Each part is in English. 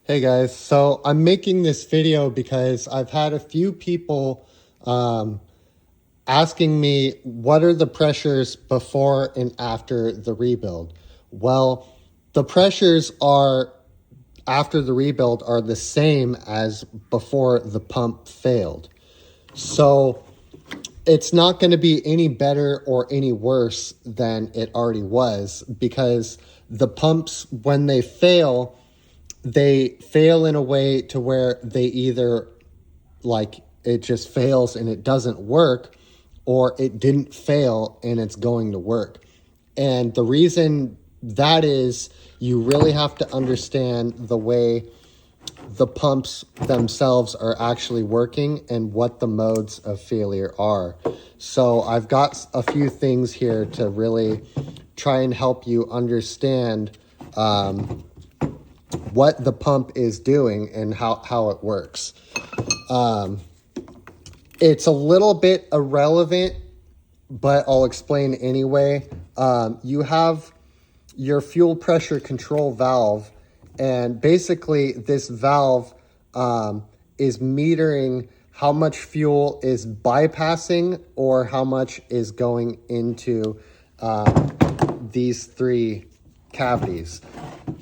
Hey guys, so I'm making this video because I've had a few people asking me what are the pressures before and after the rebuild. Well, the pressures are after the rebuild are the same as before the pump failed. So it's not going to be any better or any worse than it already was, because the pumps, when they fail in a way to where they either, like, it just fails and it doesn't work, or it didn't fail and it's going to work. And the reason that is, you really have to understand the way the pumps themselves are actually working and what the modes of failure are. So I've got a few things here to really try and help you understand what the pump is doing and how it works. It's a little bit irrelevant, but I'll explain anyway. You have your fuel pressure control valve, and basically this valve is metering how much fuel is bypassing or how much is going into these three cavities.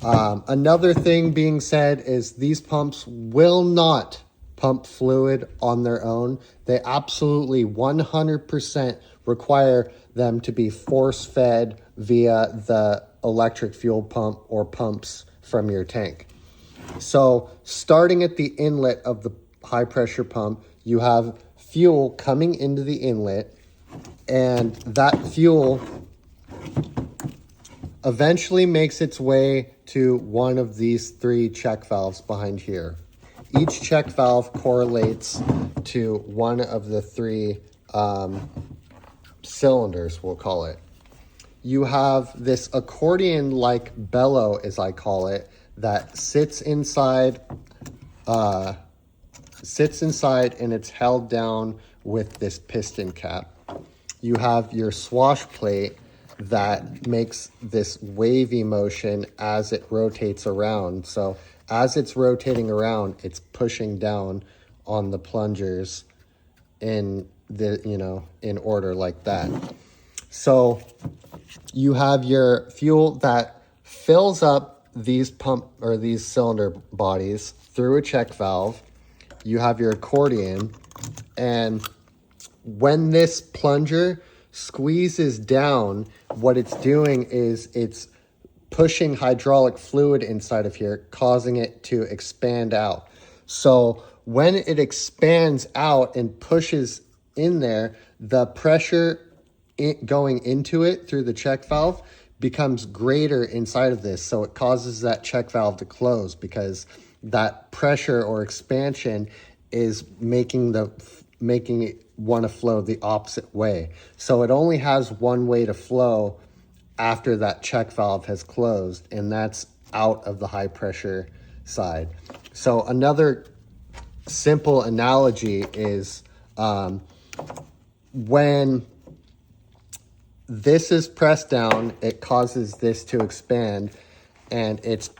Another thing being said is these pumps will not pump fluid on their own. They absolutely 100% require them to be force fed via the electric fuel pump or pumps from your tank. So starting at the inlet of the high pressure pump, you have fuel coming into the inlet, and that fuel eventually makes its way to one of these three check valves behind here. Each check valve correlates to one of the three cylinders, we'll call it. You have this accordion-like bellow, as I call it, that sits inside and it's held down with this piston cap. You have your swash plate that makes this wavy motion as it rotates around. So as it's rotating around, it's pushing down on the plungers in in order like that. So you have your fuel that fills up these these cylinder bodies through a check valve. You have your accordion, and when this plunger squeezes down, what it's doing is it's pushing hydraulic fluid inside of here, causing it to expand out. So when it expands out and pushes in there, the pressure going into it through the check valve becomes greater inside of this. So it causes that check valve to close, because that pressure or expansion is making it want to flow the opposite way. So it only has one way to flow after that check valve has closed, and that's out of the high pressure side. So another simple analogy is when this is pressed down, it causes this to expand, and it's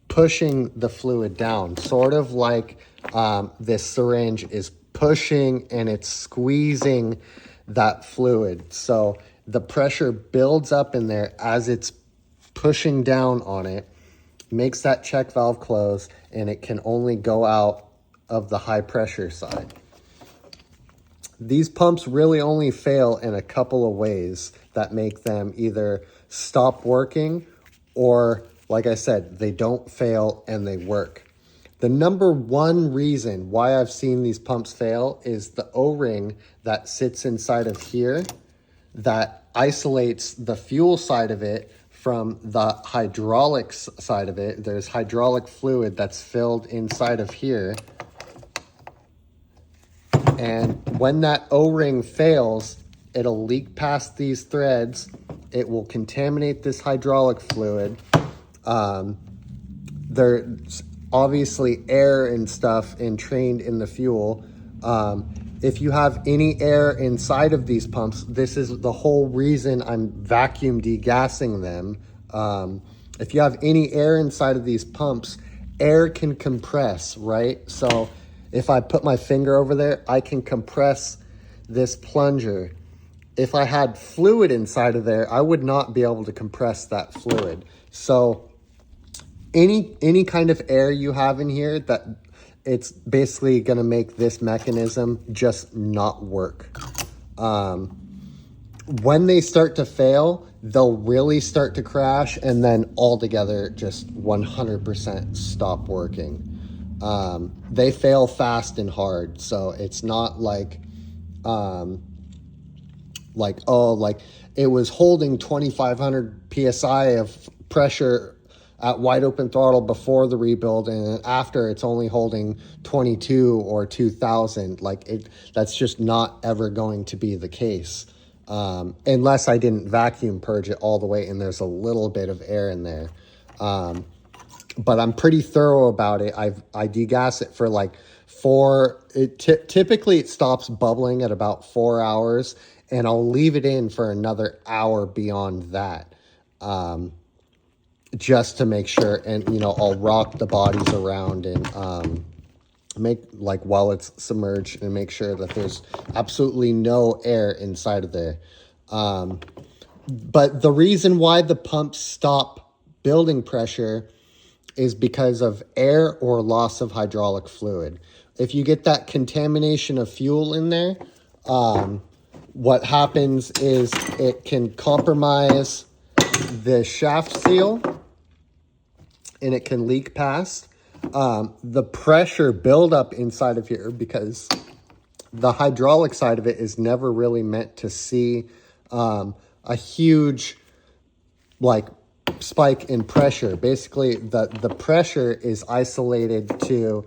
pushing the fluid down, sort of like this syringe is pushing and it's squeezing that fluid. So the pressure builds up in there as it's pushing down on it, makes that check valve close, and it can only go out of the high pressure side. These pumps really only fail in a couple of ways that make them either stop working or, like I said, they don't fail and they work. The number one reason why I've seen these pumps fail is the O-ring that sits inside of here that isolates the fuel side of it from the hydraulics side of it. There's hydraulic fluid that's filled inside of here. And when that O-ring fails, it'll leak past these threads. It will contaminate this hydraulic fluid. There's obviously air and stuff entrained in the fuel. If you have any air inside of these pumps, this is the whole reason I'm vacuum degassing them. If you have any air inside of these pumps, air can compress, right? So if I put my finger over there, I can compress this plunger. If I had fluid inside of there, I would not be able to compress that fluid. So any kind of air you have in here, that it's basically going to make this mechanism just not work. When they start to fail, they'll really start to crash, and then altogether just 100% stop working. They fail fast and hard, so it's not like it was holding 2,500 psi of pressure at wide open throttle before the rebuild, and after it's only holding 22 or 2,000. That's just not ever going to be the case, unless I didn't vacuum purge it all the way and there's a little bit of air in there. But I'm pretty thorough about it. I degas it for like typically it stops bubbling at about 4 hours, and I'll leave it in for another hour beyond that, just to make sure. And I'll rock the bodies around and make while it's submerged, and make sure that there's absolutely no air inside of there. But the reason why the pumps stop building pressure is because of air or loss of hydraulic fluid. If you get that contamination of fuel in there, what happens is it can compromise the shaft seal, and it can leak past. The pressure buildup inside of here, because the hydraulic side of it is never really meant to see a huge spike in pressure. Basically, the pressure is isolated to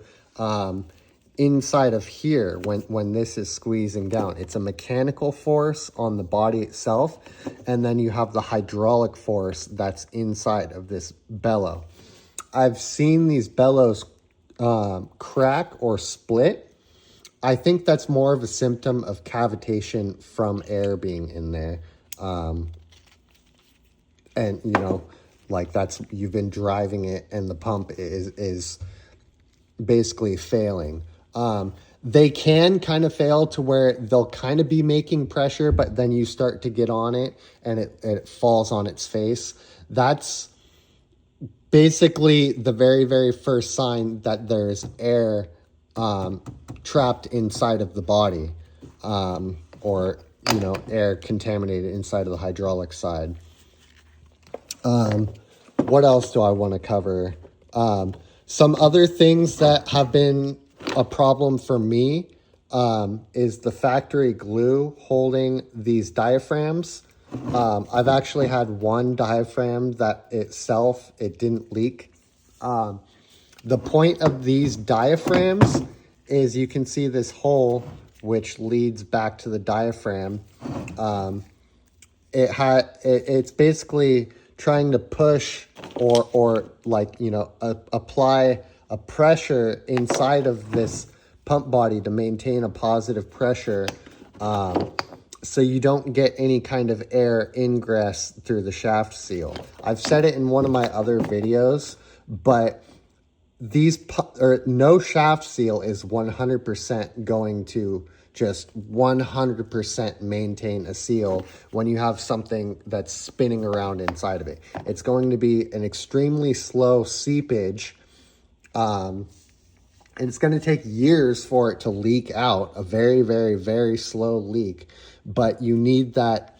inside of here when this is squeezing down. It's a mechanical force on the body itself, and then you have the hydraulic force that's inside of this bellow. I've seen these bellows crack or split. I think that's more of a symptom of cavitation from air being in there. And that's, you've been driving it and the pump is basically failing. They can kind of fail to where they'll kind of be making pressure, but then you start to get on it and it falls on its face. That's basically the very, very first sign that there's air trapped inside of the body, or air contaminated inside of the hydraulic side. What else do I want to cover? Some other things that have been a problem for me is the factory glue holding these diaphragms. I've actually had one diaphragm that it didn't leak. The point of these diaphragms is you can see this hole which leads back to the diaphragm. It's basically trying to push or apply a pressure inside of this pump body to maintain a positive pressure, so you don't get any kind of air ingress through the shaft seal. I've said it in one of my other videos, but no shaft seal is 100% going to just 100% maintain a seal when you have something that's spinning around inside of it. It's going to be an extremely slow seepage, and it's going to take years for it to leak out, a very, very, very slow leak. But you need that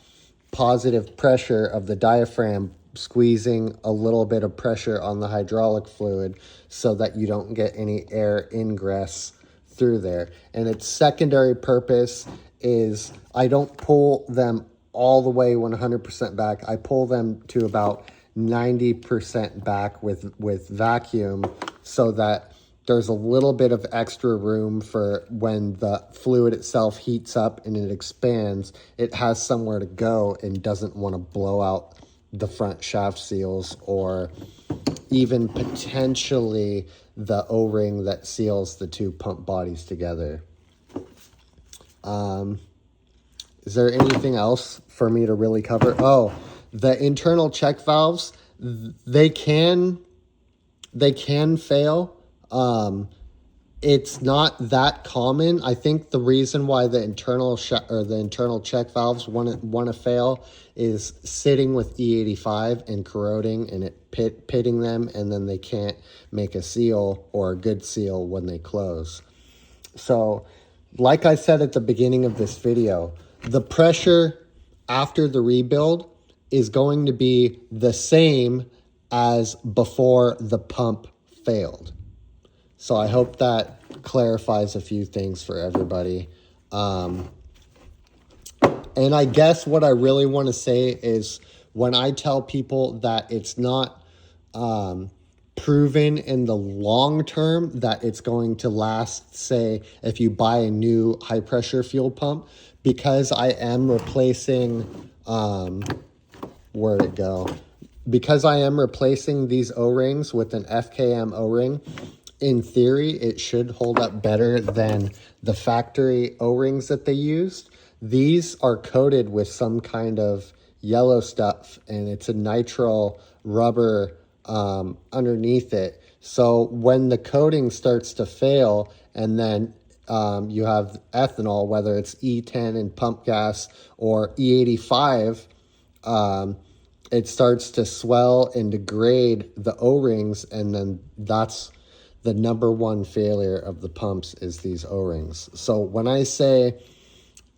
positive pressure of the diaphragm squeezing a little bit of pressure on the hydraulic fluid so that you don't get any air ingress through there. And its secondary purpose is I don't pull them all the way 100% back. I pull them to about 90% back with vacuum, so that there's a little bit of extra room for when the fluid itself heats up and it expands, it has somewhere to go and doesn't want to blow out the front shaft seals, or even potentially the O-ring that seals the two pump bodies together. Is there anything else for me to really cover? Oh, the internal check valves, they can they can fail. It's not that common. I think the reason why the internal check valves want to fail is sitting with E85 and corroding and it pitting them, and then they can't make a seal or a good seal when they close. So, like I said at the beginning of this video, the pressure after the rebuild is going to be the same as before the pump failed. So I hope that clarifies a few things for everybody. And I guess what I really want to say is, when I tell people that it's not proven in the long term that it's going to last, say, if you buy a new high pressure fuel pump, because I am replacing, where'd it go? Because I am replacing these O-rings with an FKM O-ring, in theory, it should hold up better than the factory O-rings that they used. These are coated with some kind of yellow stuff, and it's a nitrile rubber underneath it. So when the coating starts to fail, and then you have ethanol, whether it's E10 in pump gas or E85, it starts to swell and degrade the O-rings, and then that's the number one failure of the pumps, is these O-rings. So when I say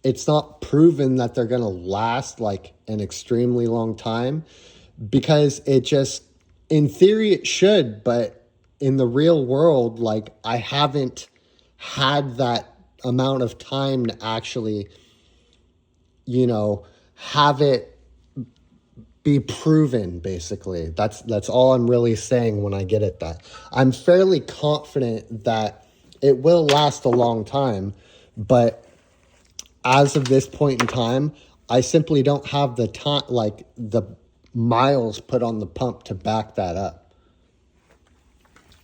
it's not proven that they're going to last like an extremely long time, because it just, in theory it should, but in the real world, like, I haven't had that amount of time to actually, have it be proven, basically. That's all I'm really saying when I get at that. I'm fairly confident that it will last a long time, but as of this point in time, I simply don't have the time, like the miles put on the pump to back that up.